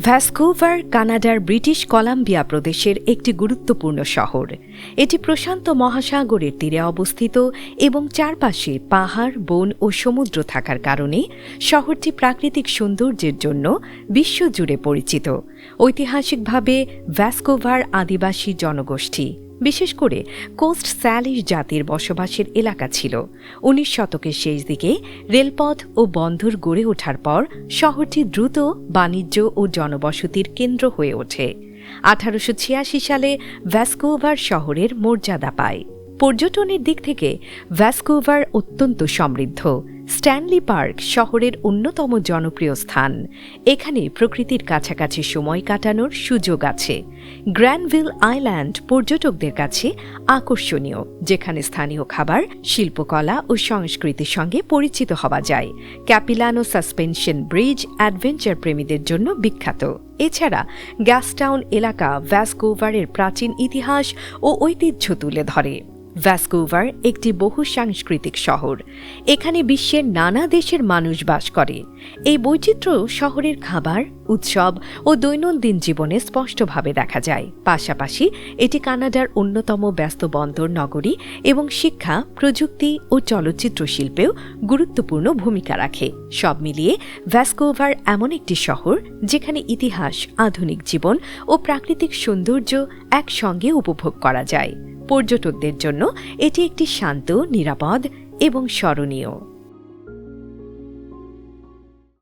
Vancouver কানাডার British Columbia প্রদেশের একটি গুরুত্বপূর্ণ শহর। এটি প্রশান্ত মহাসাগরের তীরে অবস্থিত এবং চারপাশে পাহাড়, বন ও সমুদ্র থাকার কারণে শহরটি প্রাকৃতিক সৌন্দর্যের জন্য বিশ্বজুড়ে পরিচিত। ঐতিহাসিকভাবে ভ্যানকুভার আদিবাসী জনগোষ্ঠী, বিশেষ করে কোস্ট স্যালিশ জাতির বসবাসের এলাকা ছিল। 19 শতকের শেষ দিকে রেলপথ ও বন্দর গড়ে ওঠার পর শহরটি দ্রুত বাণিজ্য ও জনবসতির কেন্দ্র হয়ে ওঠে। 1886 সালে ভ্যানকুভার শহরের মর্যাদা পায়। পর্যটনের দিক থেকে ভ্যানকুভার অত্যন্ত সমৃদ্ধ। স্ট্যানলি পার্ক শহরের অন্যতম জনপ্রিয় স্থান। এখানে প্রকৃতির কাছাকাছি সময় কাটানোর সুযোগ আছে। গ্র্যানভিল আইল্যান্ড পর্যটকদের কাছে আকর্ষণীয়, যেখানে স্থানীয় খাবার, শিল্পকলা ও সংস্কৃতির সঙ্গে পরিচিত হওয়া যায়। ক্যাপিলানো সাসপেনশন ব্রিজ অ্যাডভেঞ্চার প্রেমীদের জন্য বিখ্যাত। এছাড়া গ্যাস্টাউন এলাকা ভ্যানকুভারের প্রাচীন ইতিহাস ও ঐতিহ্য তুলে ধরে। ভ্যানকুভার একটি বহুসাংস্কৃতিক শহর। এখানে বিশ্বের নানা দেশের মানুষ বাস করে। এই বৈচিত্র্য শহরের খাবার, উৎসব ও দৈনন্দিন জীবনে স্পষ্টভাবে দেখা যায়। পাশাপাশি এটি কানাডার অন্যতম ব্যস্ত বন্দর নগরী এবং শিক্ষা, প্রযুক্তি ও চলচ্চিত্র শিল্পেও গুরুত্বপূর্ণ ভূমিকা রাখে। সব মিলিয়ে ভ্যানকুভার এমন একটি শহর যেখানে ইতিহাস, আধুনিক জীবন ও প্রাকৃতিক সৌন্দর্য একসঙ্গে উপভোগ করা যায়। পর্যটকদের জন্য এটি একটি শান্ত, নিরাপদ এবং স্মরণীয়